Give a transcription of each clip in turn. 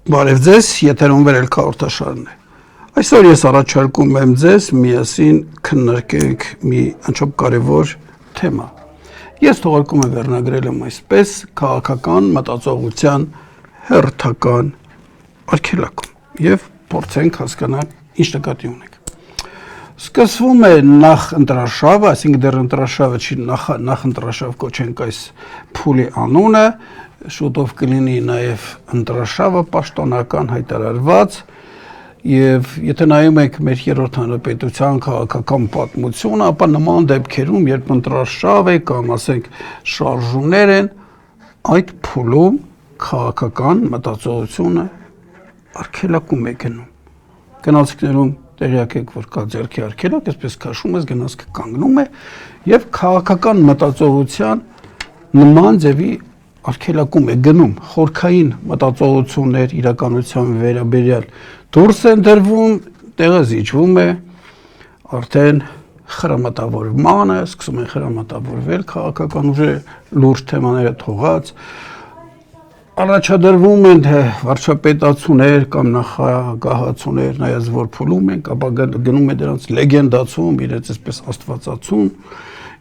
Բարև ձեզ, եթերում վերելք հաղորդաշարն է։ Այսօր ես առաջարկում եմ ձեզ միասին քննարկենք մի անչափ կարևոր թեմա։ Ես թողարկում եմ վերնագրել եմ այսպես քաղաքական մտածողության հերթական արգելակում եւ փորձենք հասկանալ ինչ նկատի ունենք։ Սկսվում է նախ ընտրաշավը, այսինքն դեռ ընտրաշավը չի, նախ ընտրաշավ կոչենք այս փուլի անունը, շուտով կլինի նաև ընտրաշավը պաշտոնական հայտարարված եւ եթե նայում եք մեր երրորդ հանրապետության քաղաքական պատմությունը, ապա նման դեպքերում, երբ ընտրաշավ է կամ ասենք շարժումներ են, այդ փուլում քաղաքական մտածողությունը արգելակում է գնում։ Գնացքներում տեղյակ եք, որ կա ձեռքի արգելակ, այսպես քաշում ես, գնացքը կանգնում է եւ քաղաքական մտածողության նման ձևի արգելակում է գնում, խորքային մտածողություններ իրականության վերաբերյալ դուրս են դրվում, տեղը զիջվում է արդեն խրամատավորմանը, սկսում են խրամատավորվել քաղաքական ուժերը, լուրջ թեմաները թողած, առաջադրվում են վարչապետացուներ կամ նախագահացուներ, նայած որ փուլում են, ապա գնում է դրանց լեգենդացում, իրենց այսպես աստվածացում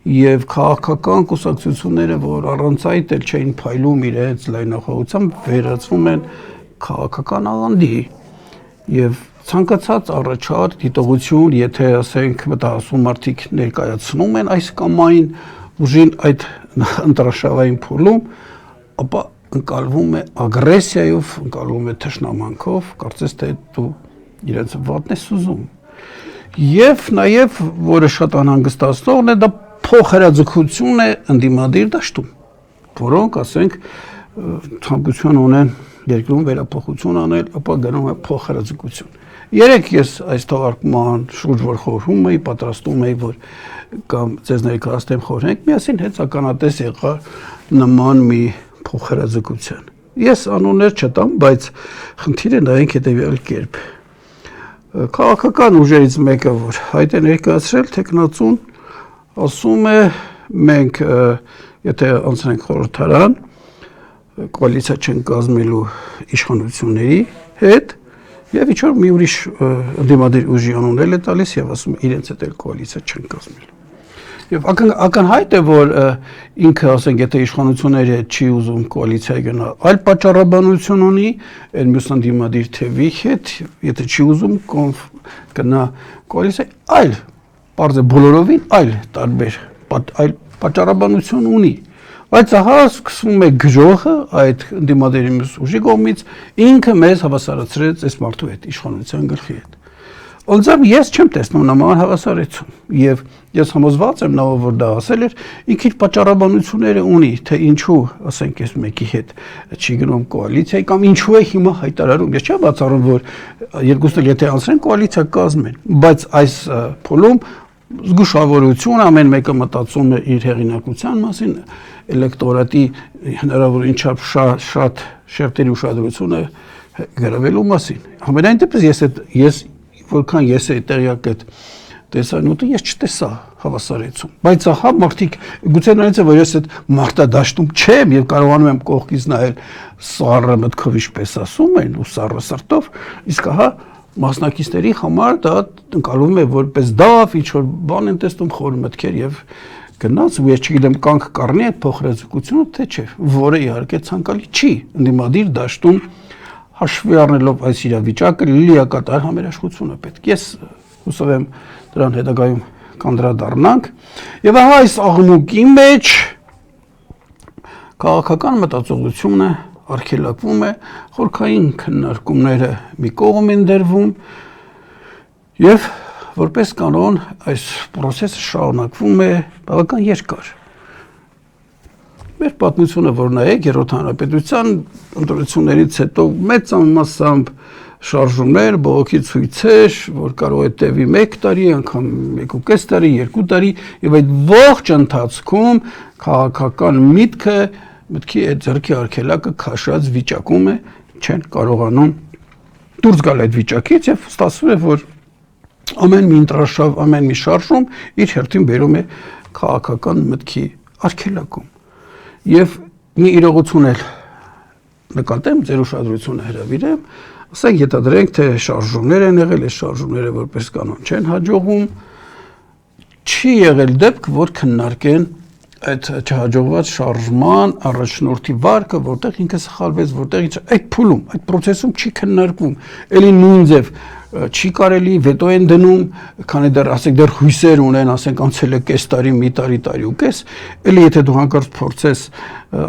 եւ քաղաքական կուսակցությունները, որ առանց այդ էլ չէին փայլում իրենց լայնախոհությամբ, վերածվում են քաղաքական աղանդի եւ ցանկացած առաջարկ դիտողություն, եթե ասենք մտահասում մարդիկ ներկայացնում են այս կամ այն ուժին այդ ընտրաշավային փուլում, ապա ընկալվում է ագրեսիայով, ընկալվում է թշնամանքով, կարծես թե դու իրենց վատն ես ուզում։ Եվ նաև, որը շատ անհանգստացնողն է, դա փոխհրաձգություն է ընդդիմադիր դաշտում, որոնք, ասենք, ցանկություն ունեն երկրում վերափոխություն անել, ապա գնում է փոխհրաձգություն։ Երեք ես այս թողարկման շուրջ որ խորհում էի, պատրաստում էի, որ կամ ձեզ ներկայացնեմ խորհենք, միասին հենց ականատես եղա նման մի փոխհրաձգության։ Ես անուններ չտամ, բայց խնդիրը նայենք հետևյալ կերպ։ Քաղաքական ուժերից մեկը, որ հայտ է ներկայացրել, թեկնածուն ասում է, մենք եթե անցնենք խորհրդարան, կոալիցիա չեն կազմելու իշխանությունների հետ, եւ ինչ որ մի ուրիշ ընդդիմադիր ուժի անուններ է տալիս եւ ասում իրենց հետ էլ կոալիցիա չեն կազմելու։ Եվ ակնհայտ է, որ ինքը, ասենք, եթե իշխանությունները չի ուզում կոալիցիա գնա, այլ պատճառաբանություն ունի, այն մյուս ընդդիմադիր թևի հետ, եթե չի ուզում գնա կոալիցիա, այլ պարզ է բոլորովին այլ տարբեր այլ պատճառաբանություն ունի։ Բայց ահա սկսվում է գրոհը այդ ընդդիմադերի մյուս ուժի կողմից, ինքը մեզ հավասարացրեց այս մարդու հետ, իշխանության գլխի հետ։ Ոնցամ ես չեմ տեսնում նման հավասարեցում եւ ես համոզված եմ նա որ դա ասել էր ինքը իր պատճառաբանությունները ունի թե ինչու ասենք ես մեկի հետ չի գնում կոալիցիայի կամ ինչու է հիմա հայտարարում ես չեմ բացառում որ երկուսն էլ եթե անցնեն կոալիցիա կազմեն բայց այս փուլում զգուշավորություն ամեն մեկը մտածում է իր հեղինակության մասին էլեկտորատի հնարավորին չափ շատ շերտերի ուշադրությունը գրավելու մասին համենայն դեպս ես որքան ես էի տեղյակ այդ տեսանյութը, ես չտեսա հավասարեցում։ Բայց ահա մարդիկ գուցե նրանց է, որ ես այդ մարտադաշտում չեմ եւ կարողանում եմ կողքից նայել սառը մտքով ինչպես ասում են ու սառը սրտով, իսկ ահա մասնակիցների համար դա ընկալվում է որպես դավ, ինչ որ բան են տեսնում խոր մտքեր եւ գնաց ու ես չգիտեմ կանք կառնի այդ փոխհրաձգությունը թե չէ, որը իհարկե ցանկալի չի ընդդիմադիր դաշտում հաշվի առնելով այս իրավիճակը լիակատար համերաշխությունը պետք։ Ես հուսով եմ դրան հետագայում կանդրադառնանք եւ ահա այս աղմուկի մեջ քաղաքական մտածողությունը արգելակվում է, խորքային քննարկումները մի կողմ են դրվում եւ որպես կանոն այս process-ը շարունակվում է բավական երկար։ Մեր պատմությունը, որ նայեք, երրորդ հանրապետության ընտրություններից հետո մեծամասամբ շարժումներ, բողոքի ցույցեր, որ կարող է տևի 1 տարի, անգամ 1.5 տարի, 2 տարի, եւ այդ ողջ ընթացքում քաղաքական միտքի այդ ձեռքի արգելակը քաշած վիճակում է, չեն կարողանում դուրս գալ այդ վիճակից եւ ստացվում է, որ ամեն մի ընտրաշավ, ամեն մի շարժում իր հերթին բերում է քաղաքական մտքի արգելակում։ Եվ մի իրողություն էլ նկատեմ, ձեր ուշադրությունը հրավիրեմ, ասենք յետադրենք, թե շարժումներ են եղել, այս շարժումները որպես կանոն չեն հաջողում, չի եղել դեպք, որ քննարկեն այդ չհաջողված շարժման առաջնորդի վարկը, որտեղ ինքը սխալվեց, որտեղ այդ փուլում, այդ process-ում չի քննարկվում, էլի նույն ձև չի կարելի վետո են դնում, քանի դեռ ասենք դեռ հույսեր ունեն, ասենք անցել է կես տարի, մի տարի ու կես, էլի եթե դու հանկարծ փորձես,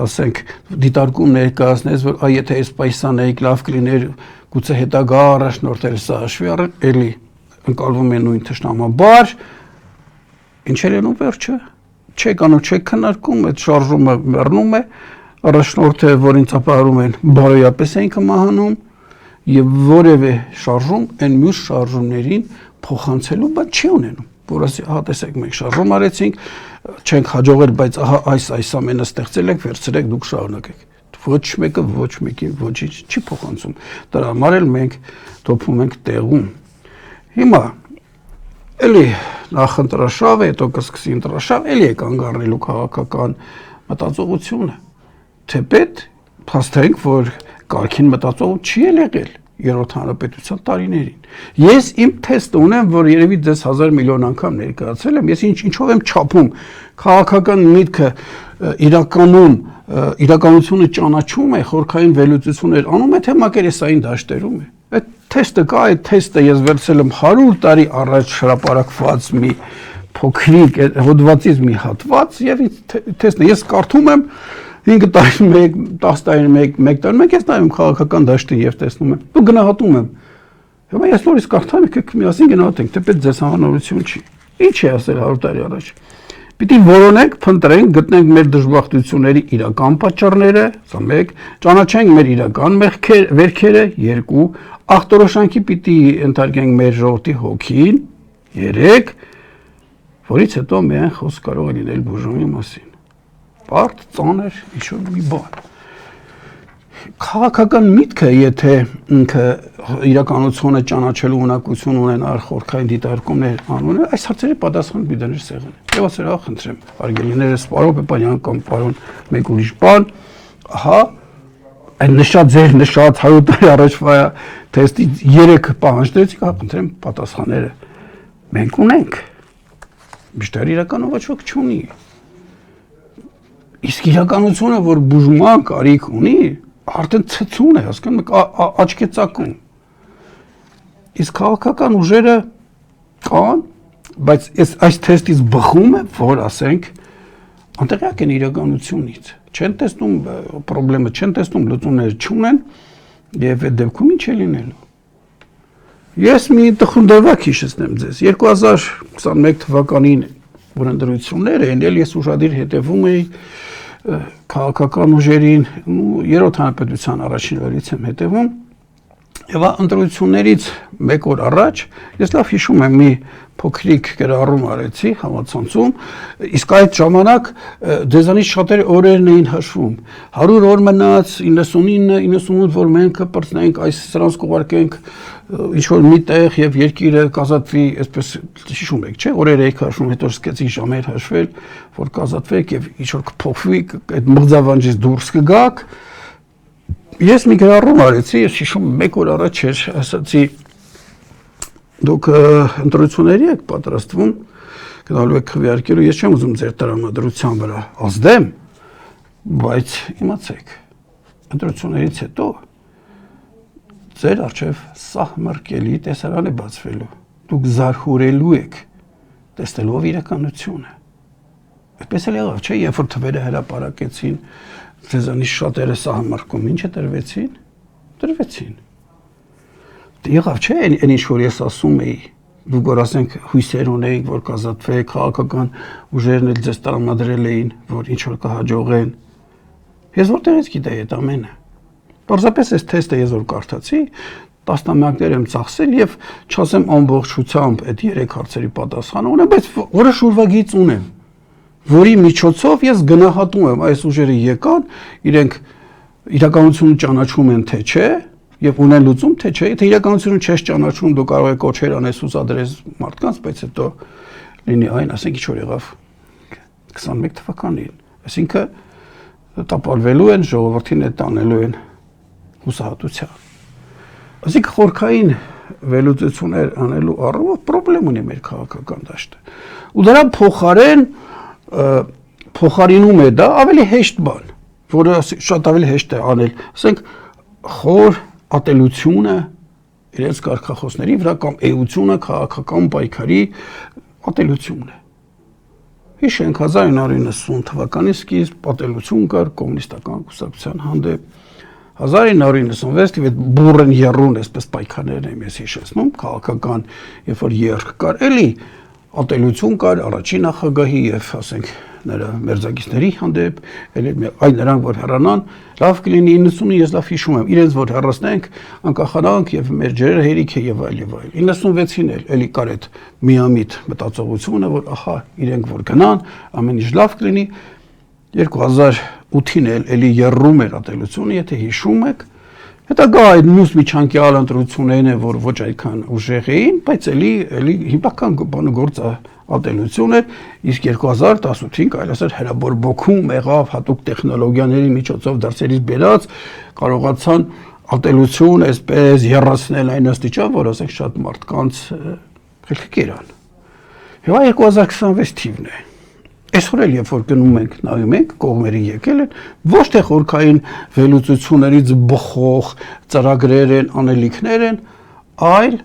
ասենք դիտարկում ներկայացնես, որ այ եթե այս պայսանեիք լավ կլիներ, գուցե հետագա առաջնորդները սա հաշվի առեն, էլի ընկալվում է նույն թշնամաբար, ինչ է լինում վերջը, չեք անում, չեք քննարկում, այդ շարժումը մեռնում է, առաջնորդը, որին ծափահարում են, բարոյապես են կմահանում, եւ որևէ շարժում այն մյուս շարժումներին փոխանցելու բան չի ունենում, որ ասի, ահա տեսեք, մենք շարժում արեցինք, չենք հաջողել, բայց ահա այս ամենը ստեղծել եք, վերցրեք, դուք շարունակեք։ Ոչ մեկը ոչ մեկին ոչինչ չի փոխանցում։ Դրա համար էլ մենք թոփում ենք տեղում։ Հիմա էլի նախընտրաշավ է, հետո կսկսի ընտրաշավ, էլի է կանգ առնելու քաղաքական մտածողությունը, թեպետ փաստենք, որ կարգին մտածողություն չի եղել երրորդ հանրապետության տարիներին։ Ես իմ թեստը ունեմ, որ երևի ձեզ 1000 միլիոն անգամ ներկայացրել եմ, ես ինչով եմ չափում քաղաքական միտքը իրականությունը ճանաչում է, խորքային վերլուծություններ անում է, թե մակերեսային դաշտերում է։ Այդ թեստը կա, այդ թեստը ես վերցրել եմ 100 տարի առաջ հրապարակված մի փոքրիկ հոդվածից մի հատված եւ թեստը ես կարդում եմ 5 տարի 10 տարի 1 տարի ես նայում քաղաքական դաշտին եւ տեսնում եմ ու գնահատում եմ հիմա ես նորից կարդամ եք միասին գնահատենք թեպետ ձեզ հանրություն չի ինչ է ասել 100 տարի առաջ պիտի որոնենք փնտրենք գտնենք մեր դժբախտությունների իրական պատճառները սա 1 ճանաչենք մեր իրական վերքերը 2 ախտորոշանքի պիտի ընդարգենք մեր ժողովրդի հոգին 3 որից հետո միայն խոսք կարող է լինել բուժումի մասին Բարդ, ծանր, ինչ-որ մի բան։ Քաղաքական միտքը, եթե ինքը իրականությունը ճանաչելու ունակություն ունենար խորքային դիտարկումներ անունը, այս հարցերի պատասխան բիդաներ սեղան։ Եվ ասել, խնդրեմ, արգելիներս պարոն Պեպանյան կամ պարոն մեկ ուրիշ բան, ահա, այդ նշած ձեր նշած 100 տարի առաջվա թեստի 3 պահանջներից, խնդրեմ, պատասխանները մենք ունենք։ Միշտ իրականում ոչ ոք չունի։ Իսկ իրականությունը, որ բուժման կարիք ունի, արդեն ցցուն է, հասկանում եք, աչք է ծակում։ Իսկ քաղաքական ուժերը կան, բայց այս թեստից բխում է, որ ասենք, անտեղյակ են իրականությունից, չեն տեսնում պրոբլեմը, չեն տեսնում լուծումներ չունեն, եւ այդ դեպքում ինչ է լինելու։ Ես մի տխունդավակ հիշեցնեմ ձեզ, 2021 թվականին որ ընտրություններ էին, ես ուշադիր հետևում էի քաղաքական ուժերին, երրորդ հանրապետության առաջին օրից եմ հետևում, եւ ընտրություններից 1 օր առաջ ես լավ հիշում եմ մի փոքրիկ գրառում արեցի համացանցում, իսկ այդ ժամանակ դեզանից շատերը օրերն էին հաշվում 100 օր մնաց 99 98 որ մենք կպրծնենք այս սրանց կուղարկենք ինչ որ մի տեղ եւ երկիրը կազատվի, այսպես հիշում եք, չէ՞, օրեր եք հաշվում, հետո սկսեցին ժամեր հաշվել, որ կազատվեք եւ ինչ որ կփոխվի, այդ մղձավանջից դուրս կգաք։ Ես մի գրառում արեցի, ես հիշում 1 օր առաջ էր, ասացի դուք ընտրությունների եք պատրաստվում, գնալու եք քվեարկելու, ես չեմ ուզում ձեր տրամադրության վրա ազդեմ, բայց իմացեք, ընտրություններից հետո ձեր առջև սահմռկելի տեսարան է բացվելու, դուք զարհուրելու եք, տեսնելով իրականությունը։ Այդպես էլ եղավ, չէ, երբ որ թվերը հրապարակեցին, ձեզանից շատերը սահմռկում, ինչ է տրվեցին։ Եղավ, չէ, այն ինչ որ ես ասում էի, դուք որ ասենք հույսեր ունեիք, որ կազատվեք, քաղաքական ուժերն էլ ձեզ տրամադրել էին, որ ինչ որ կհաջողեն։ Ես որտեղից գիտեի այդ ամենը։ Պարզապես այս թեստը ես որ կարդացի, տասնամյակներ եմ ծախսել եւ չասեմ ամբողջությամբ այդ 3 հարցերի պատասխանը ունեմ, բայց որոշ ուրվագիծ ունեմ, որի միջոցով ես գնահատում եմ այս ուժերը եկան, իրենք իրականությունը ճանաչում են թե չէ, եւ ունեն լուծում թե չէ, եթե իրականությունը չես ճանաչում, դու կարող ես կոչեր անես ուսադրես մարդկանց, բայց հետո լինի այն, ասենք ինչ որ եղավ 21 թվականին, այսինքն տապալվելու են, ժողովրդին է տանելու են հուսահատության։ Այսինքն խորքային վերլուծություններ անելու առումով պրոբլեմ ունի մեր քաղաքական դաշտը։ Ու դրա փոխարեն փոխարինում է դա ավելի հեշտ բան, որը շատ ավելի հեշտ է անել, ասենք խոր ատելությունը իրենց կարգախոսների վրա կամ էությունը քաղաքական պայքարի ատելությունն է։ Հիշենք 1990 թվականի սկիզբ ատելություն կար կոմունիստական կուսակցության հանդեպ 1996 թվականին բուրըն եռուն այսպես պայքարներն եմ ես հիշեցնում քաղաքական երբ որ երկ կար էլի ատելություն կար առաջին նախագահի եւ ասենք նրա մերձակիցների հանդեպ այլ նրանք որ հեռանան լավ կլինի 90-ը ես լավ հիշում եմ իրենց որ հեռացնենք անկախանանք եւ մեր ջրերը հերիք է եւ այլ 96-ին էլի կար այդ միամիտ մտածողությունը որ ահա իրենք որ գնան ամեն ինչ լավ կլինի 2008-ին էլի երրում էր ատելությունը եթե հիշում եք հետագա այդ մյուս միջանկյալ ընտրություններն են որ ոչ այդքան ուժեղ էին բայց էլի հիմնական բանը գործը ատելություն էր իսկ 2018-ին կարելի ասել հրաբորբոքում եղավ հատուկ տեխնոլոգիաների միջոցով դրսերից բերած կարողացան ատելություն այսպես երրացնել այն աստիճան որ ասենք շատ մարդկանց խելքի կերան Հիմա 2026 թիվն է Այսօր էլ երբ որ գնում ենք նայում ենք կողմերի եկել են ոչ թե խորքային վերլուծություններից բխող ծրագրեր են անելիքներ են այլ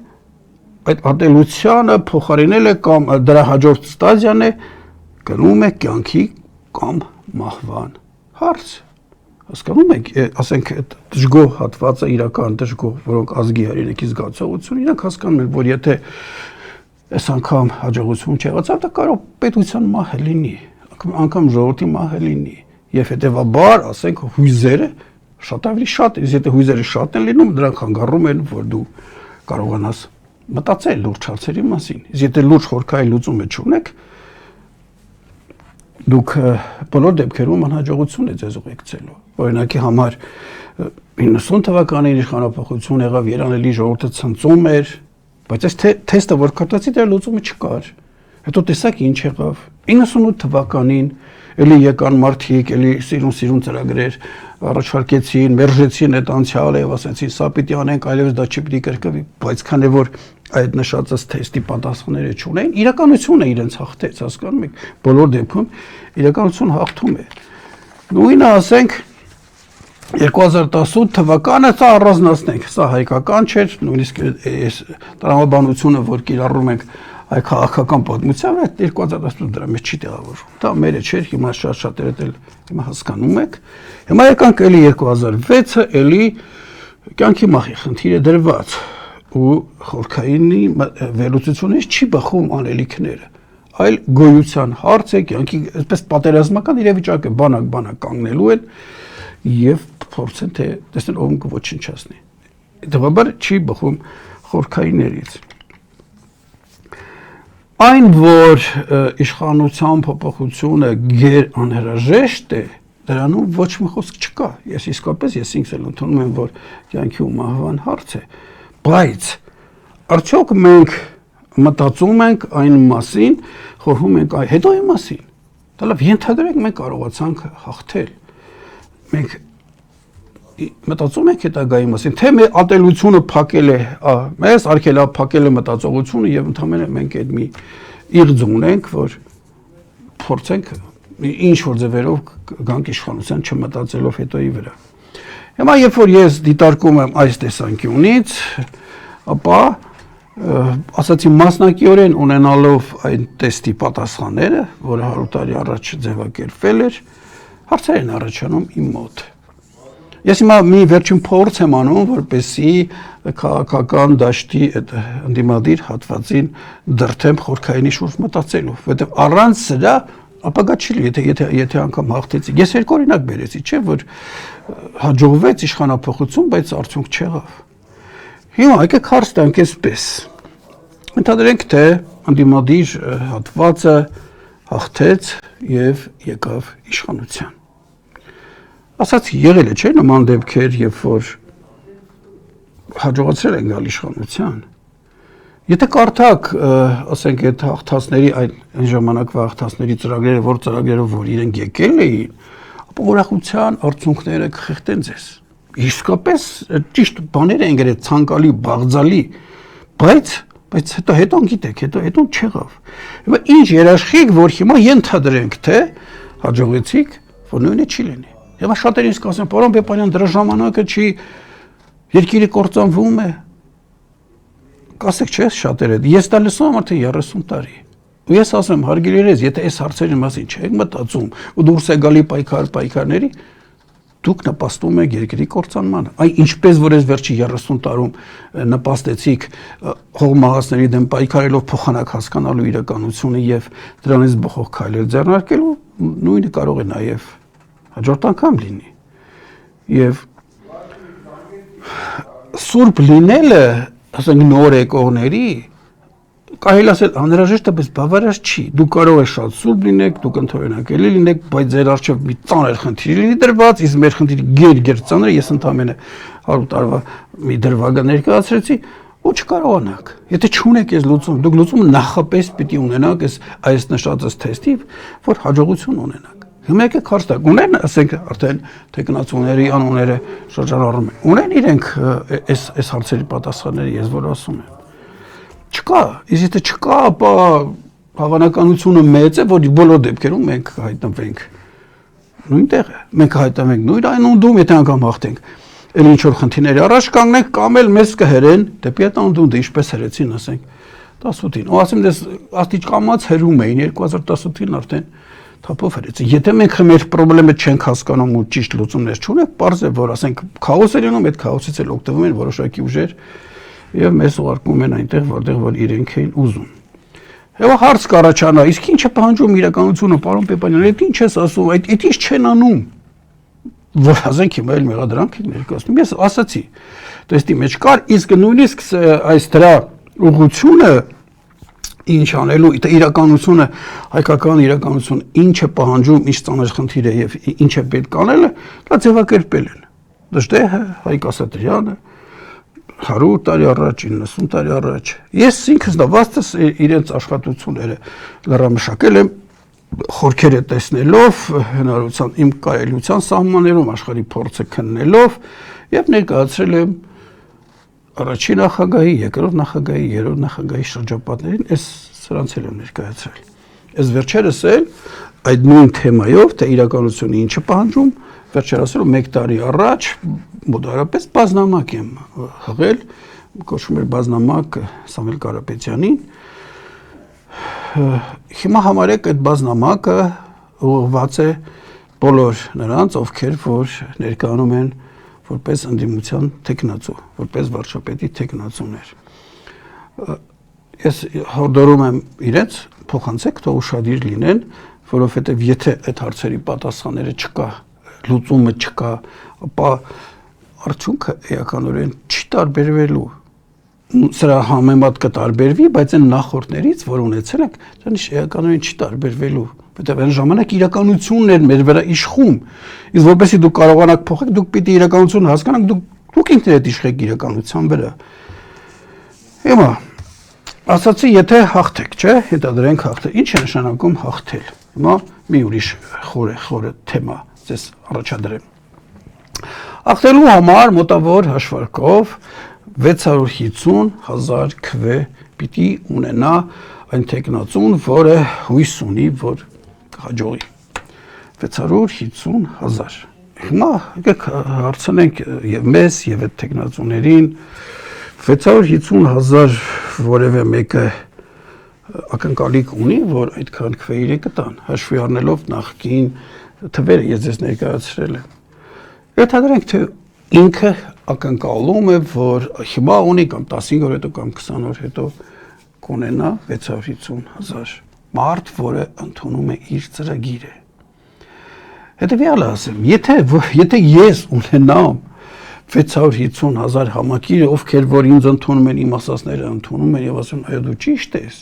այդ ատելությանը փոխարինել է կամ դրա հաջորդ ստադիան է գնում է կյանքի կամ մահվան հարց հասկանում եք ասենք այդ դժգոհ հատվածը իրական դժգոհ որոնք ազգի հայրենիքի զգացողություն իրանք հասկանում են որ եթե այս անգամ հաջողություն չեղացավ դա կարող պետության մահը լինի անգամ ժողովրդի մահը լինի եւ հետեւաբար ասենք հույզերը շատ ավելի շատ իսկ եթե հույզերը շատ են լինում դրանք հանգարում են որ դու կարողանաս մտածել լուրջ հարցերի մասին իսկ եթե լուրջ խորքային լուծումը չունեք դուք բոլոր դեպքերում անհաջողություն է ձեզ ուղեկցելու օրինակի համար 90 թվականին իշխանապահություն եղավ երանելի ժողովուրդը ցնծում էր բայց այս թեստը որ կատարեցի դրա լուծումը չկար հետո տեսակ ինչ եղավ 98 թվականին էլի եկան մարդիկ էլի սիրուն ծրագրեր առաջարկեցին մերժեցին այդ անցյալը եւ ասեցին սա պիտի անենք այլևս դա չի պիտի կրկնվի բայց քանի որ այդ նշածս թեստի պատասխանները չունեն իրականությունը իրենց հաղթեց հասկանում եք բոլոր դեպքում իրականություն հաղթում է նույնը ասենք 2018 թվականը սա առանձնացնենք, սա հայկական չէր, նույնիսկ այս տրամաբանությունը, որ կիրառում ենք հայ քաղաքական պատմության, այդ 2018 դրա մեջ չի տեղավորվում։ Դա մերը չէր, հիմա շատ-շատերը դել հիմա հասկանում եք։ Հիմա եկանք էլի 2006-ը, էլի կյանքի մահի խնդիրը դրված ու խորքայինի վերլուծությունից չի բխում անելիքները, այլ գոյության հարց է, կյանքի այսպես պատերազմական իրավիճակ է, բանակ կանգնելու են եւ փորձեն թե տեսնել ով կոչնչացնի։ Դեպաբար չի բխում խորքայիններից։ Այն որ իշխանության փոփոխությունը գեր անհրաժեշտ է, դրանում ոչ մի խոսք չկա։ Ես իսկապես ինքս էլ ընդունում եմ, որ կյանքի ու մահվան հարց է, բայց արդյոք մենք մտածում ենք այն մասին, խորհում ենք հետո այն մասին։ Դա լավ, ենթադրենք մենք կարողացանք հաղթել։ Մենք մտածում ենք հետագայի մասին, թե մեր ատելությունը փակել է, մեզ արգելափակել է մտածողությունը եւ ընդհանրապես մենք այդ մի իղձ ունենք, որ փորձենք ինչ որ ձևերով գանք իշխանության չմտածելով հետոյի վրա։ Հիմա երբ որ ես դիտարկում եմ այս տեսանկյունից, ապա ասացի մասնակիորեն ունենալով այն տեստի պատասխանները, որը 100 տարի առաջ ձևակերպվել էր, հարցեր են առաջանում իմ մոտ։ Ես հիմա մի վերջին փորձ եմ անում, որպեսզի քաղաքական դաշտի այդ ընդդիմադիր հատվածին դրթեմ խորքայինի շուրջ մտածելու, որովհետև առանց սրա ապագա չի լինի, եթե անգամ հաղթեցի։ Ես երկու օրինակ բերեցի, չէ՞ որ հաջողվեց իշխանապողություն, բայց արդյունք չեղավ։ Հիմա եկեք հարց տանք այսպես։ Ընդհանրենք թե ընդդիմադիր հատվածը հաղթեց եւ եկավ իշխանության։ Ասած եղել է չէ՞ նման դեպքեր, երբ որ հաջողացել են գալ իշխանության։ Եթե կարդաք, ասենք այդ հաղթածների այն ժամանակվա հաղթածների ծրագրերը, որ ծրագրերով որ իրենք եկել էին, ապա ուրախության արդյունքները կխեղդեն ձեզ։ իսկապես ճիշտ բաներ են գրել, ցանկալի, բաղձալի, բայց հետո գիտեք, հետո չեղավ։ Հիմա ինչ երաշխիք, որ հիմա ենթադրենք, թե հաջողեցիք, որ նույնը չի լինի։ Հիմա շատերին իսկ ասեն, պարոն Պեպանյան, դրա ժամանակը չի, երկիրը կործանվում է։ Կասեք, չէ՞, շատերը։ Ես դա լսում եմ արդեն 30 տարի։ Ու ես ասեմ, հարգելիներս, եթե այս հարցերի մասին չեք մտածում, ու դուրս է գալի պայքարների, դուք նպաստում եք երկրի կործանմանը։ Այ ինչպես որ այս վերջի 30 տարում նպաստեցիք հողմահացների դեմ պայքարելով փոխանակ հասկանալու իրականությունը եւ դրանից բխող քայլեր ձեռնարկելու, նույնը կարող է նաեւ հաջորդ անգամ լինի։ Եվ սուրբ լինելը, ասենք նոր եկողների, կարելի ասել անհրաժեշտ է, բայց բավարար չի։ Դուք կարող եք շատ սուրբ լինեք, դուք ընդօրինակելի լինեք, բայց ձեր առջև մի ծանր խնդիր լինի դրված, իսկ մեր խնդիրը գեր ծանր է, ես ընդամենը 100 տարվա մի դրվագը ներկայացրեցի, ու չկարողանաք։ Եթե չունեք այս լուծում, դուք լուծումը նախապես պիտի ունենաք այս նշածս թեստի, որ հաջողություն ունենաք։ Հիմա եկեք հարց տակ, ունեն, ասենք արդեն տեխնացուների անունները շրջանառում են, ունեն իրենք այս հարցերի պատասխանները, ես որ ասում եմ։ Չկա, իսկ եթե չկա, ապա հավանականությունը մեծ է, որ բոլոր դեպքերում մենք հայտնվենք նույն տեղը, մենք հայտնվենք նույն այն ունդում, եթե անգամ հաղթենք, էլ ինչ որ խնդիրների առաջ կանգնենք, կամ էլ մեզ կհերեն դեպի այդ անդունդը, ինչպես հերեցին, ասենք 18-ին, ու ասեմ դες աստիճ կամած հերում էին 2018-ին արդեն թափով հերեցին։ Եթե մենք մեր խնդրը չենք հասկանում ու ճիշտ լուծումներ չունենք, պարզ է, որ ասենք քաոս է լինում, այդ քաոսից էլ օգտվում են որոշակի ուժեր եւ մեզ ուղարկում են այնտեղ, որտեղ որ իրենք էին ուզում։ Հետո հարց կառաջանա, իսկ ինչ է պահանջում իրականությունը, պարոն Պեպանյան, այդ ինչ ես ասում, այդ ինչ չեն անում, որ ասենք հիմա էլ մեղադրանք եք ներկայացնում։ Ես ասացի, տեստի մեջ կար, իսկ նույնիսկ այս դրա ուղղությունը ինչ անելու, իրականությունը, հայկական իրականությունը, ինչ է պահանջում, ինչ ծանր խնդիր է եւ ինչ է պետք անելը, դա ձևակերպել են։ Դժտեհը, Հայկ Ասատրյանը 100 տարի առաջ, 90 տարի առաջ։ Ես ինքս նվաստս իրենց աշխատությունները լրամշակել եմ խորքերը տեսնելով, հնարավորության իմ կարելիության սահմաններում աշխարհի փորձը քննելով եւ ներկայացրել եմ առաջին նախագահի, երկրորդ նախագահի, երրորդ նախագահի շրջապատներին, ես սրանց էլ եմ ներկայացրել։ Ես վերջերս էլ այդ նույն թեմայով, թե իրականությունը ինչ է պահանջում, վերջերասել 1 տարի առաջ մոտավորապես բազմամակ եմ հղել, կոչվում էր բազմամակ Սամվել Կարապետյանին։ Հիմա համարեք այդ բազմամակը ուղղված է բոլոր նրանց, ովքեր որ ներկայանում են որպես ընդդիմության տեխնացու, որպես վարչապետի տեխնացուներ։ Ես հորդորում եմ իրենց փոխանցեք, թող ուշադիր լինեն, որովհետև եթե այդ հարցերի պատասխանները չկա, լուծումը չկա, ապա արդյունքը էականորեն չի տարբերվելու։ Սրա համեմատ կտարբերվի, բայց այն նախորդներից, որ ունեցել ենք, դրանից էականորեն չի տարբերվելու։ Որտեղ այն ժամանակ իրականությունն էր մեր վրա իշխում։ Իսկ որպեսզի դուք կարողանաք փոխեք, դուք պիտի իրականությունը հասկանաք, դուք ինքներդ իշխեք իրականության վրա։ Հիմա ասացի, եթե հաղթեք, չէ՞, հետադրենք հաղթել։ Ինչ է նշանակում հաղթել։ Հիմա մի ուրիշ խորը թեմա ձեզ առաջադրեմ։ Հաղթելու համար մոտավոր հաշվարկով 650,000 քվ պիտի ունենա այն տեխնացուն, որը հույս ունի, որ հաջողի 650,000։ Հիմա եկեք հարցնենք եւ մեզ եւ այդ տեխնացուներին 650,000 որևէ մեկը ակնկալիք ունի, որ այդքան քվեիրը կտան, հաշվի առնելով նախկին թվերը ես ձեզ ներկայացրել եմ։ Ենթադրենք, թե ինքը ակնկալում է, որ հիմա ունի կամ 15 օր հետո կամ 20 օր հետո կունենա 650,000 մարդ, որը ընդունում է իր ծրագիրը։ Հետևյալը ասեմ, եթե ես ունենամ 650,000 համակիրը, ովքեր որ ինձ ընդունում են, իմ ասածները ընդունում են եւ ասում, այո դու ճիշտ ես,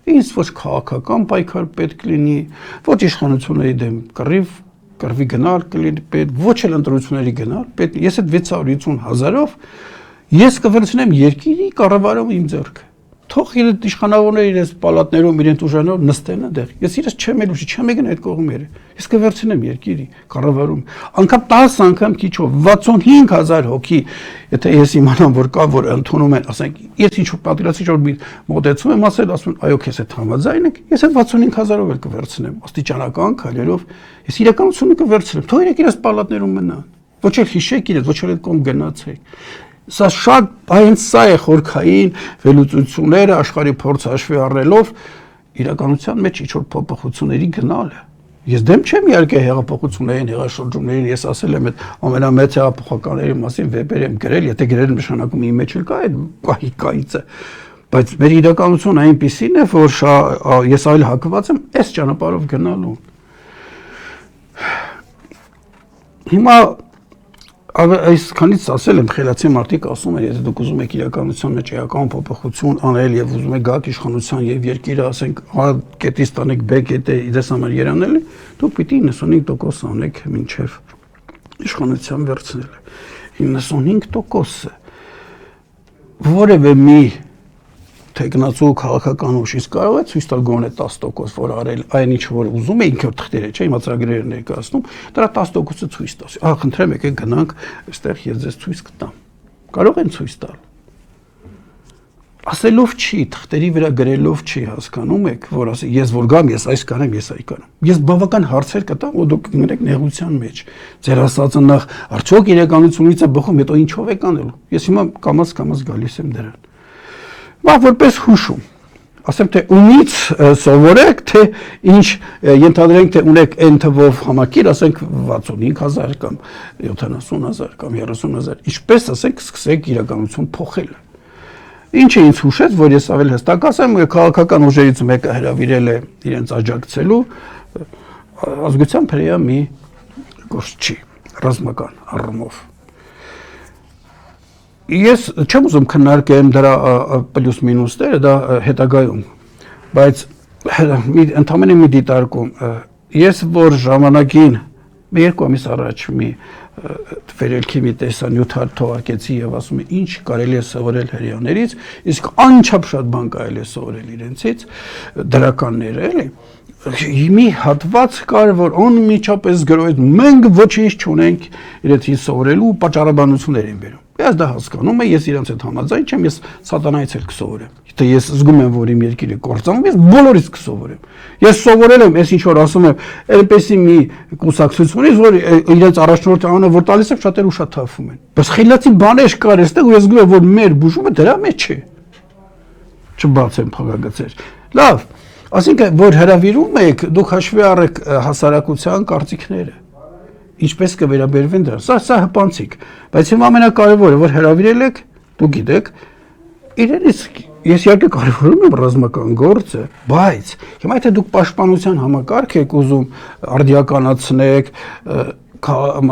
ինձ ոչ քաղաքական պայքար պետք լինի, ոչ իշխանությունների դեմ կռվի գնալ կլինի պետք, ոչ էլ ընտրությունների գնալ պետք, ես այդ 650,000-ով ես կվերցնեմ երկիրի կառավարումը իմ ձեռքը, թող իրենց իշխանավորները իրենց պալատներում իրենց ուժանով նստեն այնտեղ։ Ես իրենց չեմ էլ ուշի, չեմ եկել այդ կողմերը։ Ես կվերցնեմ երկիրի կառավարում։ Անկամ 10 անգամ քիչով 65000 հոգի, եթե ես իմանամ որ կա որ ընդունում են, ասենք, ես ինչ պատկերացրի որ մի մոտեցում եմ ասել, ասում են, այո, քեզ հետ համաձայն եք, ես այդ 65000-ով էլ կվերցնեմ, աստիճանական քայլերով։ Ես իրականությունը կվերցնեմ։ Թող իրենք իրենց պալատներում մնան։ Ոչ էլ հիշեք իրենց, ոչ էլ այդ կողմ գնացեք։ Սա շատ հենց սա է խորքային վերլուծությունները աշխարհի փորձ հաշվի առնելով իրականության մեջ ինչ-որ փոփոխությունների գնալը։ Ես դեմ չեմ իհարկե հեղափոխություններին, հեղաշրջումներին, ես ասել եմ այդ ամենամեծ հեղափոխականների մասին վեպեր եմ գրել, եթե գրել նշանակում իմ մեջ էլ կա այդ կայիցը, բայց մեր իրականությունը այնպիսին է, որ ես այլ հակված եմ այս ճանապարհով գնալու։ Հիմա այսքանից ասել եմ, խելացի մարդիկ ասում են, եթե դուք ուզում եք իրականության մեջ էական փոփոխություն անել եւ ուզում եք գաք իշխանության եւ երկիրը, ասենք, A կետից տանեք B կետը իդես համար երանել, դուք պիտի 95% անեք մինչեւ իշխանության վերցնելը։ 95%-ը որևէ մի տեխնացու քաղաքական ուժ իսկ կարող է ցույց տալ գոնե 10%, որ արել այն ինչ որ ուզում է ինքը թղթերը, չէ, հիմա ծրագրերը ներկայացնում, դրա 10%-ը ցույց տալիս։ Ահա, խնդրեմ եկեք գնանք, այստեղ ես ձեզ ցույց կտամ։ Կարող են ցույց տալ։ Ասելով չի, թղթերի վրա գրելով չի, հասկանում եք, որ ասի ես որ գամ, ես այս կանեմ, ես այն կանեմ։ Ես բավական հարցեր կտամ, ու դուք կգնեք նեղության մեջ։ Ձեր ասածը նախ արդյոք իրականությունից է բխում, հետո ինչով եք անելու։ Ես հիմա կամաց գալիս եմ դրան։ Բա որպես հուշում, ասեմ թե ումից սովորեք, թե ինչ ենթադրենք թե ունեք այն թվով համակիր, ասենք 65000 կամ 70000 կամ 30000, ինչպես ասենք սկսեք իրականություն փոխելը։ Ինչը ինձ հուշեց, որ ես ավելի հստակ ասեմ, քաղաքական ուժերից մեկը հրավիրել է իրենց աջակցելու ազգության հրեա մի գործչի, ռազմական առումով։ Ես չեմ ուզում քննարկեմ դրա պլյուս մինուսները, դա հետագայում, բայց ընդամենը մի դիտարկում, ես որ ժամանակին 2 ամիս առաջ մի վերելքի մի տեսանյութ թողարկեցի եւ ասում եմ ինչ կարելի է սովորել հրեաներից, իսկ անչափ շատ բան կարելի է սովորել իրենցից, դրականները էլի։ Մի հատված կար, որ անմիջապես գրոհեց, մենք ոչինչ չունենք իրենցից սովորելու, պատճառաբանություններ են բերում։ Ես դա հասկանում եմ, ես իրենց հետ համաձայն չեմ, ես սատանայից էլ կսովորեմ։ Եթե ես զգում եմ, որ իմ երկիրը կործանում, ես բոլորից կսովորեմ։ Ես սովորել եմ, ես ինչ որ ասում եմ, այնպեսի մի կուսակցությունից, որ իրենց առաջնորդ անունը որ տալիս եմ, շատերը ուշաթափվում են։ Բայց խելացի բաներ կար այստեղ, ու ես զգում եմ, որ մեր բուժումը դրա մեջ է։ Չբացեմ փակագծեր։ Լավ, ասինքն որ հրավիրում եք, դուք հաշվի առեք հասարակության կարծիքները։ Ինչպես կվերաբերվեն դրան։ Սա հպանցիկ, բայց հիմա ամենակարևորը, որ հրավիրել եք, դուք գիտեք, իրենից ես իհարկե կարևորում եմ ռազմական գործը, բայց հիմա եթե դուք պաշտպանության համակարգ եք ուզում արդիականացնեք,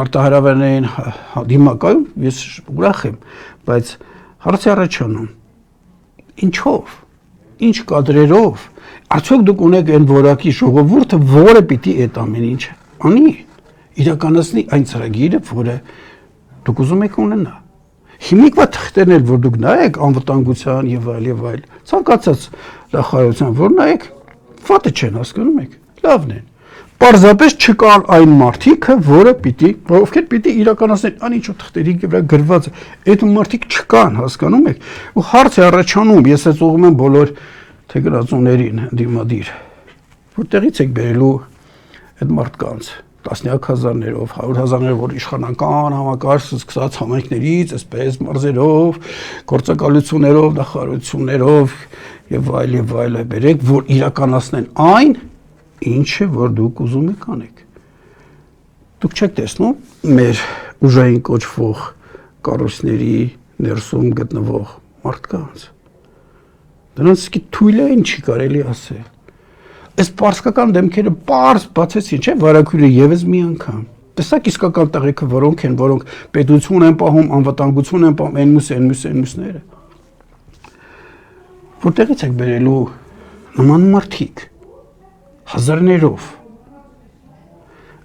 մարտահրավերներին դիմակայում, ես ուրախ եմ, բայց հարց է առաջանում, ինչով, ինչ կադրերով, արդյոք դուք ունեք այն որակի ժողովուրդը, որը պիտի այդ ամեն ինչ անի, իրականացնի այն ծրագիրը, որը դուք ուզում եք ունենա։ Հիմիկվա թղթերն էլ, որ դուք նայեք անվտանգության եւ այլ, ցանկացած նախարարության, որ նայեք, ֆոտո չեն հասկանում եք, լավն են։ Պարզապես չկան այն մարդիկը, ովքեր պիտի իրականացնեն այն ինչու թղթերի վրա գրված է, այդ մարդիկ չկան, հասկանում եք։ Ու հարց է առաջանում, ես այս ուղղում եմ բոլոր թեկնածուներին դիմադիր, որտեղից եք բերելու այդ մարդկանց։ Տասնյակ հազարներով, 100,000-ներով, որ իշխանական համակարգ սկսած համայնքներից, այսպես մարզերով, գործակալություններով, նախարարություններով եւ այլ բերեք, որ իրականացնեն այն, ինչը որ դուք ուզում եք անեք։ Դուք չեք տեսնում մեր ուժային կոչվող կառույցների ներսում գտնվող մարդկանց։ Դրանց թույլ է ինչի կարելի ասել։ Այս պարսկական դեմքերը պարզ բացեցին, չէ՞, վարակույրը եւս մի անգամ։ Տեսակ իսկական տղեկը որոնք են, որոնք պետություն են պահում, անվտանգություն են պահում, այնմուսները։ Որտեղից եք բերելու նման մարդիկ հազարներով։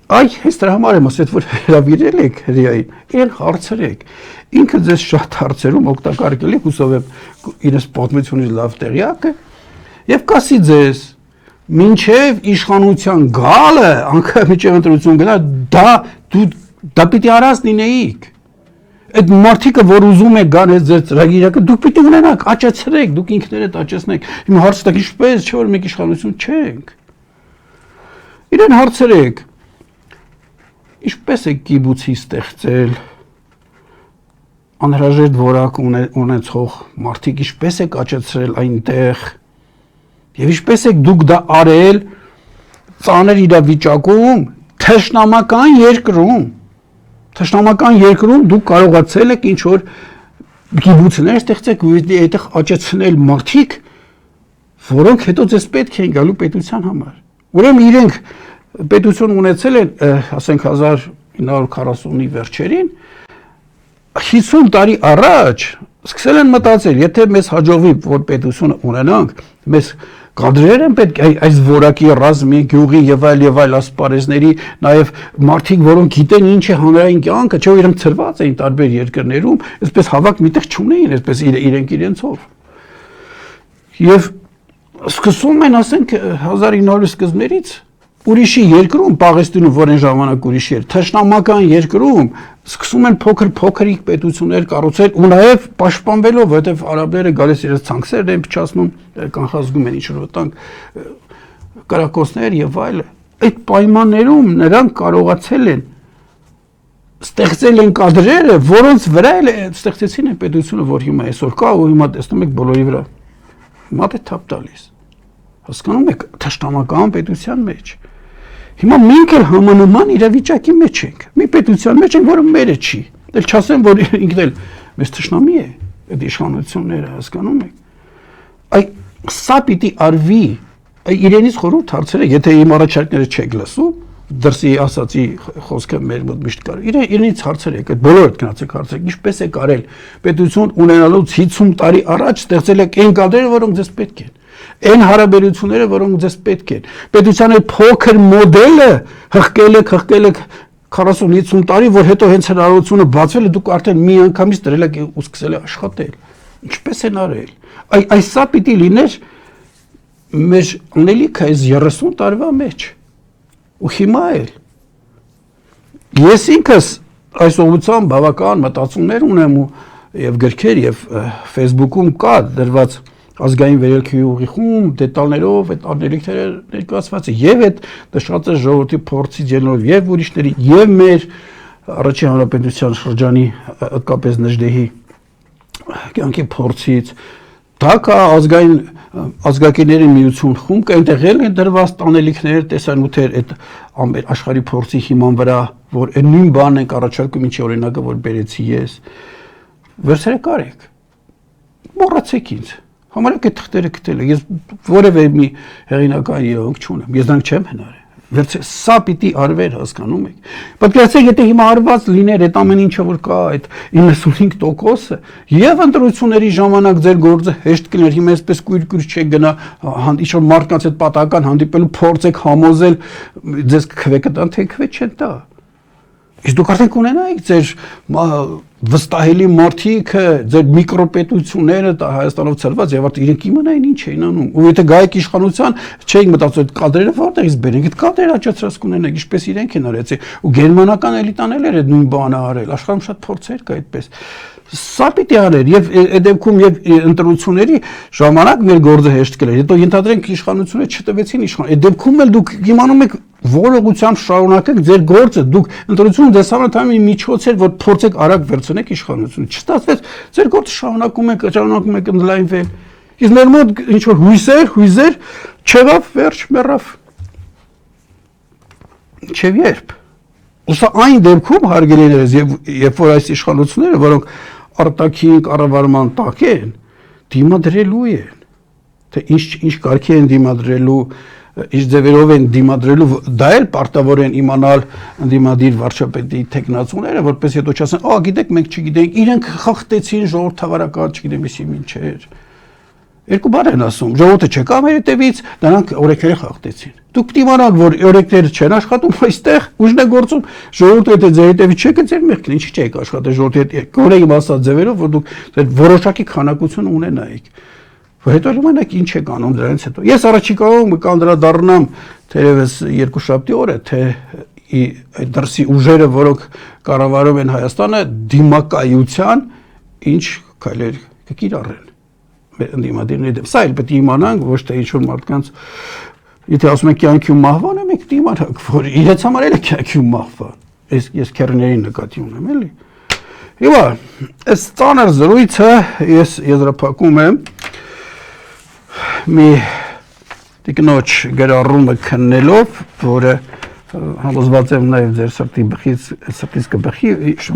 Այ հենց դրա համար եմ ասել, որ հրավիրել եք հրեային, այն հարցրեք։ Ինքը ձեզ շատ հարցերում օգտակար կլինի, հուսով եմ իրենց պատմությունից լավ տեղյակ է, եւ կասի ձեզ, մինչև իշխանության գալը, անգամ միջև ընտրություն գնա, դա պիտի արած լինեիք։ Այդ մարդիկը, որ ուզում եք գան այդ ձեր ծրագիրը, դուք պիտի ունենաք, աճեցրեք, դուք ինքներդ աճեցնեք։ Հիմա հարցը դա ինչպես, չէ՞ որ մենք իշխանություն չենք։ Իրեն հարցրեք, ինչպես է կիբուցի ստեղծել անհրաժեշտ որակ ունեցող մարդիկ, ինչպես եք աճեցրել այնտեղ եւ ինչպես եք դուք դա արել ծանր իրավիճակում թշնամական երկրում դուք կարողացել եք ինչ որ կիբուցներ ստեղծեք ու այդտեղ աճեցնել մարդիկ, որոնք հետո ձեզ պետք են գալու պետության համար։ Ուրեմն իրենք պետություն ունեցել են, ասենք 1940-ի վերջերին, 50 տարի առաջ սկսել են մտածել, եթե մեզ հաջողվի որ պետություն ունենանք, մեզ կադրեր են պետք այս որակի ռազմի, գյուղի եւ այլ ասպարեզների, նաեւ մարդիկ, որոնք գիտեն ինչ է հանրային կյանքը, չէ՞ իրենք ծրված էին տարբեր երկրներում, այսպես հավաք միտեղ չունեին, այսպես իրենք իրենցով։ Եվ սկսում են, ասենք 1900-ի սկզբներից ուրիշի երկրում, Պաղեստինում, որ այն ժամանակ ուրիշ էր, թշնամական երկրում սկսում են փոքրիկ պետություններ կառուցել ու նաև պաշտպանվելով, որովհետև արաբները գալիս իրենց ցանքերն են փչացնում, կանխազգում են ինչ-որ վտանգ կրակոցներ եւ այլը։ Այդ պայմաններում նրանք կարողացել են ստեղծել են կադրերը, որոնց վրա էլ ստեղծեցին այն պետությունը, որ հիմա այսօր կա ու հիմա տեսնում եք բոլորի վրա մատը թափ տալիս։ Հասկանում եք, թշնամական պետության մեջ։ Հիմա մենք էլ համանման իրավիճակի մեջ ենք։ Մի պետության մեջ ենք, որը մերը չի։ Դել չասեմ, որ ինքն էլ մեզ թշնամի է, այդ իշխանությունները, հասկանում եք։ Այ սա պիտի արվի, իրենից խորհուրդ հարցրեք, եթե իմ առաջարկները չեք լսում, դրսի ասացի խոսքը մեր մոտ միշտ կար։ Իրենից հարցրեք, այդ բոլորդ գնացեք հարցրեք, ինչպես եք արել պետություն ունենալուց 50 տարի առաջ ստեղծել եք այն կադրերը, որոնք ձեզ պետք են։ Այն հարաբերությունները, որոնք ձեզ պետք են։ Պետության այդ փոքր մոդելը հղկել եք 40-50 տարի, որ հետո հենց հնարավորությունը բացվել է, դուք արդեն մի անգամից դրել եք ու սկսել եք աշխատել։ Ինչպես են արել։ Այս սա պիտի լիներ մեր անելիքը այս 30 տարվա մեջ։ Ու հիմա էլ ես ինքս այս ուղղությամբ բավական մտածումներ ունեմ եւ գրքեր եւ Facebook-ում կա դրված ազգային վերելքի ուղիղում դետալներով այդ անելիքները ներկայացված է եւ այդ նշած է ժողովրդի փորձից ելնելով եւ ուրիշների եւ մեր առաջին հանրապետության շրջանի հատկապես Նժդեհի կյանքի փորձից դա կա ազգակիների միություն խումբ այնտեղ են դրված տանելիքներ տեսանյութեր այդ աշխարհի փորձի հիման վրա որ այն նույն բանն են առաջարկում ինչի օրինակը որ բերեցի ես վերցրեք արեք մոռացեք ինձ համարեք այդ թղթերը գտել ես որևէ մի հեղինակային իրավունք չունեմ ես դրանք չեմ հնարել սա պիտի արվեր հասկանում եք պատկերացրեք եթե հիմա արված լիներ այդ ամեն ինչը որ կա այդ 95%-ը եւ ընտրությունների ժամանակ ձեր գործը հեշտ կլիներ հիմա այսպես կույր չեք գնա ինչ-որ մարդկանց այդ պատահական հանդիպելու փորձեք համոզել ձեզ քվե կտան թե քվե չեն տա իսկ դուք արդեն կունենայիք ձեր վստահելի մարդիկը ձեր միկրոպետությունները Հայաստանով ծրված եւ արդեն իրենք իմանային ինչ էին անում ու եթե գայեք իշխանության չէին մտածում այդ կադրերը որտեղից բերենք այդ կադրերը աճացրած կունենեք ինչպես իրենք են արեցի ու գերմանական էլիտան էլ էր այդ նույն բանը արել աշխարհում շատ փորձեր կա այդպես սա պիտի արեր եւ այդ դեպքում եւ ընտրությունների ժամանակ մեր գործը հեշտ կլեր հետո ենթադրենք իշխանությունը չտվեցին իշխան այդ դեպքում էլ դուք իմանում եք որողությամբ շարունակեք ձեր գործը դուք ընտրությունը դες համար թամի միջոց էր որ փորձեք արագ վերցնեք իշխանությունը չստացվեց ձեր գործը շարունակում եք ընդլայնվել իսկ մեր մոտ ինչ որ հույզեր չեղավ վերջ մեռավ չև երբ ուսա այն դեպքում հարգելիներս եւ որ այս իշխանությունները որոնք արտաքին կառավարման տակ են դիմադրելու են թե ինչ կարգի են դիմադրելու ինչ ձևերով են դիմադրելու դա էլ պարտավոր են իմանալ ընդդիմադիր վարչապետի տեխնացուները որպես հետո չասեն գիտեք մենք չգիտենք իրենք խախտեցին ժողովրդավարական չգիտեմ ինչի ինչեր Երկու բառ են ասում, ժողովուրդը չեկավ մեր հետևից, նրանք օրենքները խախտեցին։ Դուք պիտի իմանաք, որ օրենքները չեն աշխատում այստեղ, ուժն է գործում, ժողովուրդը եթե ձեր հետևից չեկը, ձեր մեղքն ինչի՞ չեք աշխատել ժողովրդի հետ, գոնե իմ ասած ձևերով, որ դուք որոշակի քանակություն ունենայիք։ Որ հետո լումանակ ինչ եք անում դրանից հետո։ Ես առաջիկայում կանդրադառնամ թերևս երկուշաբթի օրը, թե այդ դրսի ուժերը, որոնք կառավարում են Հայաստանը, դիմակայության ինչ քայլեր կկիրառեն մեր ընդդիմադիրների դեմ։ Սա էլ պետք է իմանանք, ոչ թե ինչ-որ մարդկանց, եթե ասում են կյանքի ու մահվան, մենք պետք է իմանանք, որ իրենց համար էլ է կյանքի ու մահվան։ Ես քերների նկատի ունեմ, էլի։ Հիմա, այս ծանր զրույցը ես եզրափակում եմ մի տիկնոջ գրառումը քննելով, որը համոզված եմ նաև ձեր սրտից կբխի,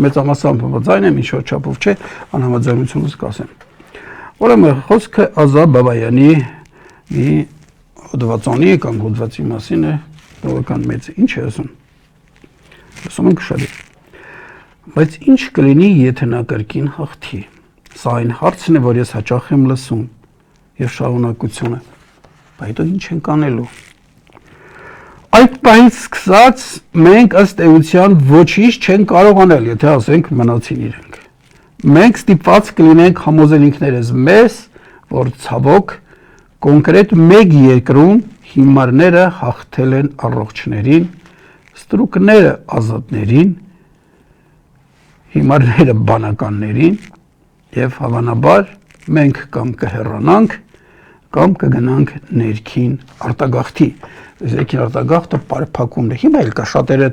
մեծամասամբ համաձայն եմ, ինչ-որ չափով չէ, անհամաձայնությունս կասեմ։ Ուրեմն խոսքը Ազատ Բաբայանի մի հոդվածանի կամ հոդվածի մասին է, բավական մեծ, ինչ է ասում։ Ասում ենք շատ։ Բայց ինչ կլինի, եթե նա կրկին հաղթի։ Սա այն հարցն է, որ ես հաճախ եմ լսում եւ շարունակությունը։ Բայց ինչ ենք անելու։ Այդ պահից սկսած մենք ըստ էության ոչինչ չենք կարող անել, եթե ասենք մնացին իրենք։ Մենք ստիպված կլինենք համոզել ինքներս մեզ, որ ցավոք կոնկրետ մեկ երկրում հիմարները հաղթել են առողջներին, ստրուկները ազատներին, հիմարները բանականներին եւ հավանաբար մենք կամ կհեռանանք կամ կգնանք ներքին արտագաղթի։ Ներքին արտագաղթը բարփակումն է։ Հիմա էլ կա շատերը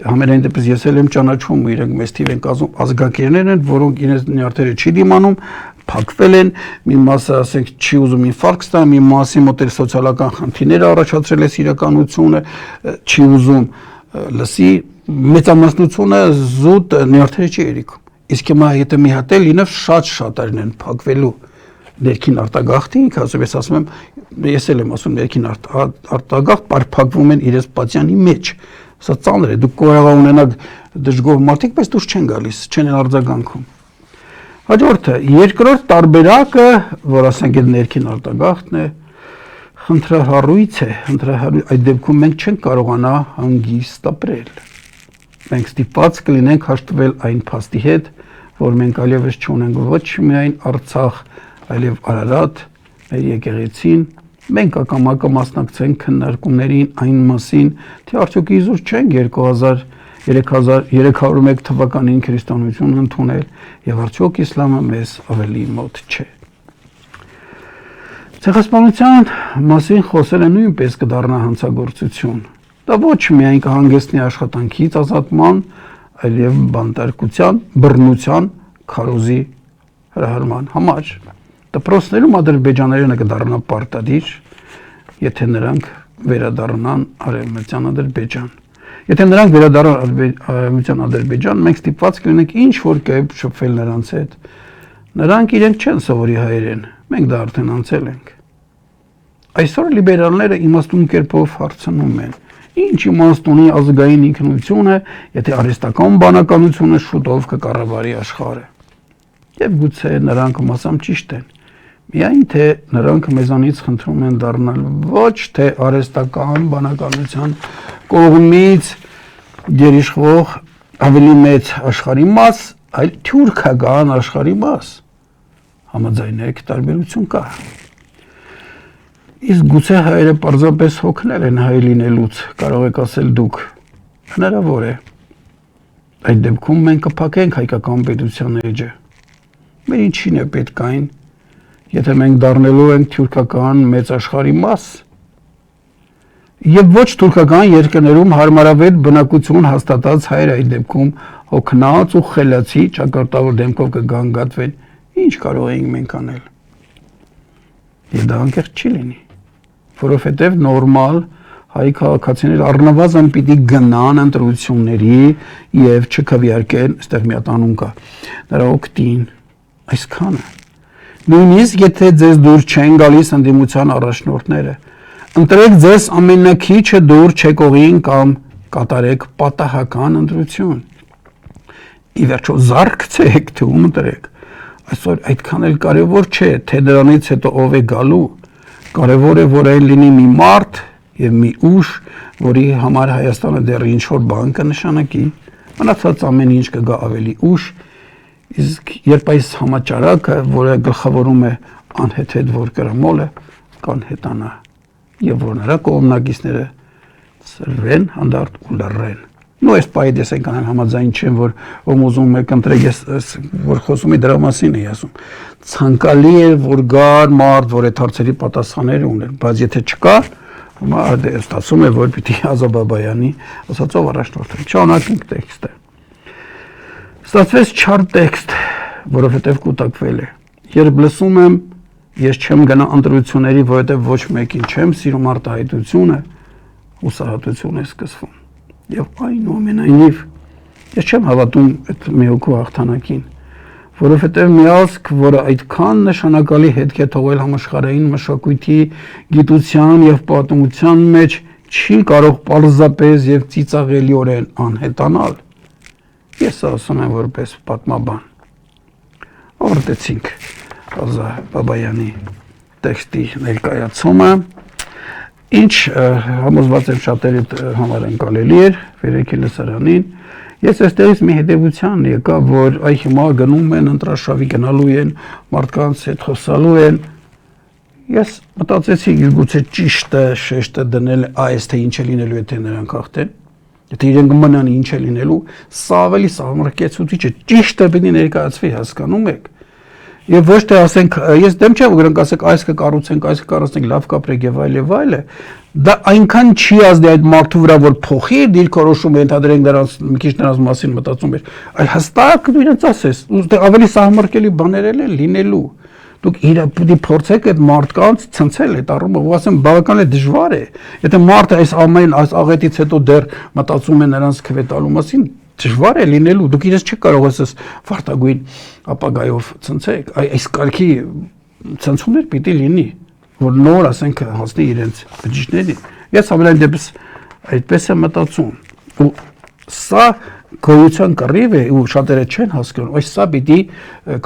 համենայն դեպս ես էլ եմ ճանաչում, իրենք մեծ թիվ են կազմում ազգակերներ են, որոնք իրենց նյարդերը չի դիմանում, փակվել են, մի մասը ասենք չի ուզում ինֆարկտ ստանալ, մի մասի մոտ էլ սոցիալական խնդիրներ առաջացրել է իրականությունը, չի ուզում լսի, մեծամասնությունը զուտ նյարդերը չի երիկում։ Իսկ հիմա եթե մի հատ էլ լինավ շատ-շատերն են փակվելու ներքին արտագաղթի, ինքը ասում ես ասում եմ, ես էլ եմ ասում ներքին արտագաղթ բարփակվում են իրենց պատյանի մեջ։ Սա ծանր է, դուք կարող ունենաք դժգոհ մարդիկ, բայց դուրս չեն գալիս, չեն արձագանքում։ Հաջորդը, երկրորդ տարբերակը, որ ասենք այդ ներքին արտագաղթն է, խնդրահարույց է, այդ դեպքում մենք չենք կարողանա հանգիստ ապրել։ Մենք ստիպված կլինենք հաշտվել այն փաստի հետ, որ մենք այլևս չունենք ոչ միայն Արցախ, այլև Արարատ, մեր եկեղեցին, մենք ակամակը մասնակցենք քննարկումներին այն մասին, թե արդյոք իզուր չենք 2301 թվականին քրիստոնեություն ընդունել եւ արդյոք իսլամը մեզ ավելի մոտ չէ։ Ցեղասպանության մասին խոսելը նույնպես կդառնա հանցագործություն։ Դա ոչ միայն կհանգեցնի աշխատանքից ազատման, այլև բանտարկության, բռնության, քարոզի հրահրման համար։ Դպրոցներում ադրբեջաներենը կդառնա պարտադիր, եթե նրանք վերադառնան արևմտյան Ադրբեջան։ Եթե նրանք վերադառնան արևմտյան Ադրբեջան, մենք ստիպված կլինենք ինչ-որ կերպ շփվել նրանց հետ։ Նրանք իրենք չեն սովորի հայերեն, մենք դա արդեն անցել ենք։ Այսօր լիբերալները իմաստուն կերպով հարցնում են. Ինչ իմաստ ունի ազգային ինքնությունը, եթե արհեստական բանականությունը շուտով կկառավարի աշխարհը։ Եվ գուցե նրանք մասամբ ճիշտ են։ Միայն թե նրանք մեզանից խնդրում են դառնալ ոչ թե արհեստական բանականության կողմից գերիշխող ավելի մեծ աշխարհի մաս, այլ թուրքական աշխարհի մաս։ Համաձայնեք, տարբերություն կա։ Իսկ գուցե հայերը պարզապես հոգնել են հայ լինելուց, կարող եք ասել դուք, հնարավոր է։ Այդ դեպքում մենք կփակենք հայկական պետության էջը։ Մեր ինչին է պետք այն, եթե մենք դառնելու ենք թուրքական մեծ աշխարհի մաս։ Եվ ոչ թուրքական երկրներում հարմարավետ բնակություն հաստատած հայեր այդ դեպքում հոգնած ու խելացի ճակատավոր դեմքով կգանգատվեն, ինչ կարող էինք մենք անել։ Եվ դա անկեղծ չի լինի, որովհետև նորմալ հայ քաղաքացիներ առնվազն պիտի գնան ընտրությունների եւ չքվեարկեն, այստեղ մի հատ անուն կա, նրա օգտին, այսքանը։ Նույնիսկ եթե ձեզ դուր չեն գալիս ընդդիմության առաջնորդները, ընտրեք ձեզ ամենաքիչը դուր չեկողին կամ կատարեք պատահական ընտրություն։ Ի վերջո զարկ ցեք թե ում ընտրեք։ Այսօր այդքան էլ կարևոր չէ, թե դրանից հետո ով է գալու, կարևոր է, որ այն լինի մի մարդ եւ մի ուժ, որի համար Հայաստանը դեռ ինչ որ բան կնշանակի, մնացած ամեն ինչ կգա ավելի ուշ, իսկ երբ այս համաճարակը, որը գլխավորում է անհեթեթ որ կրամոլը, կանհետանա եւ որ նրա կողմնակիցները սրվեն հանդարտ ու լռեն։ Նույն այս պայդ ես այնքան համաձայն չեմ, որ ում ուզում եք ընտրեք, ես որ խոսում եմ դրա մասին էի ասում։ Ցանկալի է, որ գար մարդ, որ այդ հարցերի պատասխանները ուներ, բայց եթե չկա, հիմա ստացվում է, որ պիտի Ազաբաբայանի ասածով առաջնորդեն։ Շարունակենք տեքստը։ Ստացվեց չար տեքստ, որովհետև կուտակվել է։ Երբ լսում եմ, ես չեմ գնա ընտրությունների, որովհետև ոչ մեկին չեմ սիրում արտահայտությունը, հուսահատություն է սկսվում։ Եվ այնուամենայնիվ ես չեմ հավատում այդ մի հոգու հաղթանակին, որովհետև մի ազգ, որը այդքան նշանակալի հետք է թողել համաշխարհային մշակույթի, գիտության եւ պատմության մեջ, չի կարող պարզապես եւ ծիծաղելիորեն անհետանալ։ Ես ասում եմ որպես պատմաբան։ Ավարտեցինք Ազաբաբայանի տեքստի ներկայացումը, ինչ համոզված եմ շատերի համար ընկալելի էր Վերեքի լսարանին։ Ես այստեղից մի հետևության եկա, որ այ հիմա գնում են ընտրաշավի գնալու են, մարդկանց հետ խոսալու են։ Ես մտածեցի, գուցե ճիշտ է շեշտը դնել այս թե ինչ է լինելու, եթե նրանք հաղթեն։ Եթե իրենք մնան ինչ է լինելու, սա ավելի սահմռկեցուցիչ է, ճիշտը պիտի ներկայացվի, հասկանում եք։ Եվ ոչ թե ասենք, ես դեմ չեմ, որ գրանք ասեք այս կկառուցենք, լավ կապրեք եւ այլ, դա այնքան չի ազդի այդ մարդու վրա, որ փոխի դիրքորոշումը, ենթադրենք դրանց մի քիչ նրանց մասին մտածում էր, այլ հստակ դու իրենց ասես, ավելի սահմռկելի բաներ էլ են լինելու։ Դուք պիտի փորձեք այդ մարդկանց ցնցել այդ առումով, ու ասեմ, բավականին դժվար է։ Եթե մարդը այս ամեն աղետից հետո դեռ մտածում է նրանց քվետալու մասին, դժվար է լինելու, դուք իրենց չեք կարող ասես վարտագույն ապագայով ցնցեք, այս կարգի ցնցումներ պիտի լինի, որ նոր ասենք հասնի իրենց բջիջներին։ Ես ամենայն դեպս այդպես եմ մտածում, ու սա գոյության կռիվ է, ու շատերը չեն հասկանում, այս սա պիտի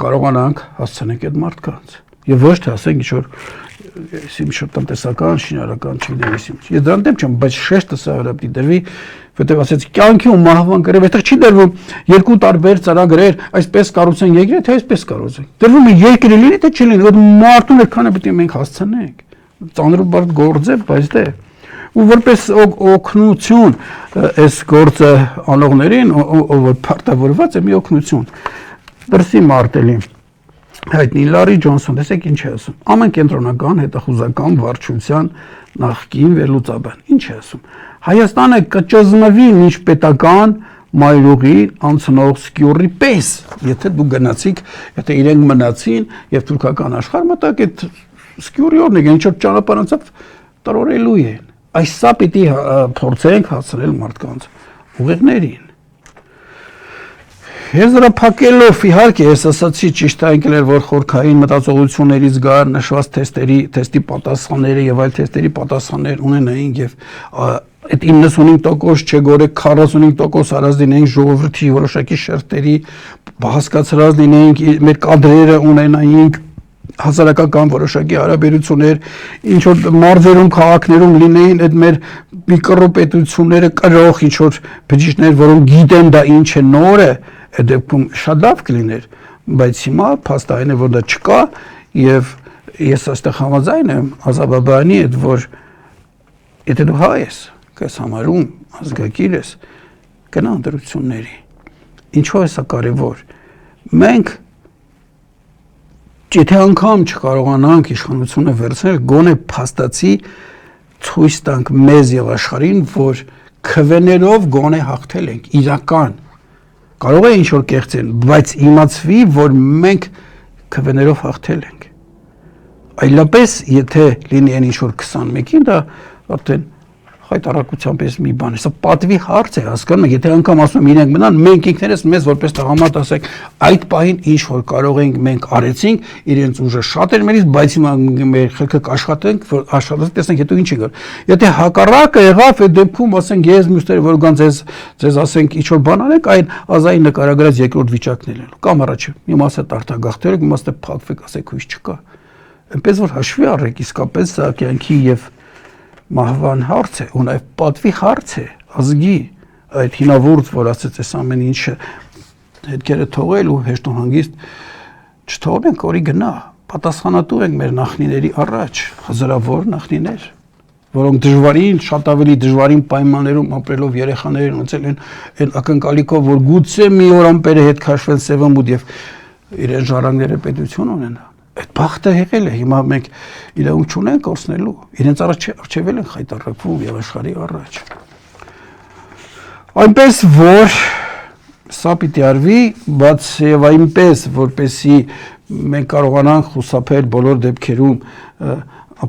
կարողանանք հասցնենք այդ մարդկանց, եւ ոչ թե ասենք ինչ-որ տնտեսական, շինարարական, չգիտեմ ինչ։ Ես դրան դեմ չեմ, բայց շեշտը սա վրա պիտի դրվի, որտեղ ասեց կյանքի ու մահվան կռիվ, այդտեղ չի դրվում երկու տարբեր ծրագրեր, այսպես կառուցեն երկրի, թե այսպես կառուցեն։ Դրվում է երկրի լինի, թե չի լինի, որ մարդուն այդքանը պիտի մենք հասցնենք։ Ծանր ու բարդ գործ է, բայց դե ու որպես օգնություն այս գործը անողներին, ով պարտավորված է մի օգնություն։ Դրսի մարտելի հայտնի Լարի Ջոնսոն, տեսեք ինչ է ասում։ Ամեն կենտրոնական հետախուզական վարչության նախկին վերլուծաբան, ինչ է ասում։ Հայաստանը կճզմվի մինչ պետական մայրուղի անցնող սկյուրի պես, եթե դու գնացիք, եթե իրենք մնացին եւ թուրքական աշխարհ մտակ այդ սկյուրի օրնիկ ինչ որ ճանապարհ անցավ տրորելու են։ Այս սա պիտի փորձենք հասնել մարդկանց ուղեղներին։ Եզրափակելով իհարկե ես ասացի ճիշտ այնքան էր որ խորքային մտածողություններից գար նշված թեստի պատասխանները եւ այլ թեստերի պատասխաններ ունենային եւ այդ 95% չէ գորե 45% արած լինեինք ժողովրդի որոշակի շերտերի հասկացած լինեինք մեր կադրերը ունենայինք հասարակական որոշակի հարաբերություններ, ինչ որ մարզերում, քաղաքներում լինեին այդ մեր միկրոպետությունները կրող ինչ որ բջիջներ, որոնք գիտեն դա ինչ է նորը, այդ դեպքում շատ լավ կլիներ, բայց հիմա փաստային է որ դա չկա եւ ես այստեղ համաձայն եմ Ազաբաբայանի հետ, որ եթե դու հայ ես, կես համարում ազգակիր ես, գնա ընտրությունների։ Ինչու է սա կարևոր։ Մենք Եթե անգամ չկարողանանք իշխանությունը վերցնել, գոնե փաստացի ցույց տանք մեզ եւ աշխարհին, որ քվեներով գոնե հաղթել ենք, իրական։ Կարող է ինչ-որ կեղծեն, բայց իմացվի, որ մենք քվեներով հաղթել ենք։ Այլապես, եթե լինի այն ինչ-որ 21-ին, դա արդեն Հայտարարությամբ էս մի բան է, սա պատվի հարց է, հասկանում եք, եթե անգամ ասում իրենք մնան, մենք ինքներս մեզ որպես տղամարդ ասենք, այդ պահին ինչ որ կարող ենք մենք արեցինք, իրենց ուժը շատ էր մերից, բայց հիմա մեր խելքը կաշխատենք, որ աշխատենք, տեսնենք հետո ինչ է գալ։ Եթե հակառակը եղավ, այդ դեպքում ասենք ես մյուսները որ գան ձեզ ասենք ինչ որ բան անեք, այն ազային նկարագրած երկրորդ վիճակն է, կամ առաջ մի մասը տարտագաղթերեք, մի մասը փակվեք, ասեք հույս չկա։ Այնպես որ հաշվի առեք իսկապես սա կյանքի եւ մահվան հարց է, ու նաև պատվի հարց է, ազգի այդ հինավուրց, որ ասեց այս ամեն ինչը հետքերը թողել ու հեշտ ու հանգիստ չթողնենք, որի գնա, պատասխանատու ենք մեր նախնիների առաջ, հազարավոր նախնիներ, որոնք դժվարին, շատ ավելի դժվարին պայմաններում ապրելով երեխաներին ունեցել են այն ակնկալիքով, որ գուցե մի օր ամպերը հետ քաշվեն սևամուտ եւ իրեն ժառանգները պետություն ունենան։ Այդ բախտը եղել է, հիմա մենք իրավունք չունենք կորցնելու, իրենց առջևել են խայտարակվում եւ աշխարհի առաջ։ Այնպես որ սա պիտի արվի, բայց եւ այնպես որպեսի մենք կարողանանք խուսափել բոլոր դեպքերում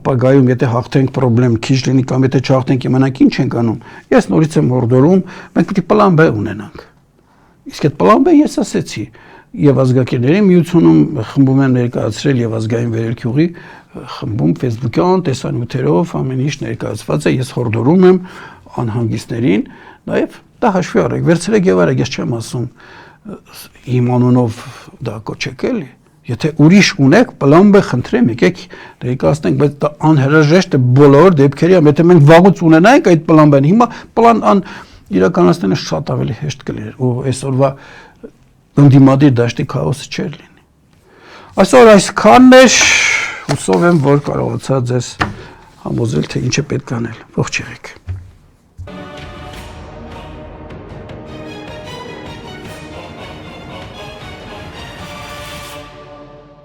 ապագայում, եթե հաղթենք խնդրեմ քիչ լինի կամ եթե չհաղթենք իմանանք ինչ ենք անում։ Ես նորից եմ հորդորում, մենք պիտի պլան B ունենանք։ Իսկ այդ պլան B ես ասեցի եւ ազգակերների միությունում խմբում են ներկայացրել եւ ազգային վերելքի ուղի խմբում Facebook-յան տեսանյութերով ամեն ինչ ներկայացված է, ես հորդորում եմ անհանգիստներին, նաեւ դա հաշվի առեք, վերցրեք եւ արեք, ես չեմ ասում իմ անունով դա կոչեք էլի, եթե ուրիշ ունեք, պլան B խնդրեմ, եկեք ներկայացնենք, բայց դա անհրաժեշտ է բոլոր դեպքերի, եթե մենք վաղուց ունենայինք այդ պլան B-ն, հիմա պլան Ան իրականացնելը շատ ավելի հեշտ կլիներ, ու այսօրվա ընդդիմադիր դաշտի քաոսը չէր լինի։ Այսօր այսքանն էր, հուսով եմ, որ կարողացա ձեզ համոզել, թե ինչ է պետք անել։ Ողջ եղեք։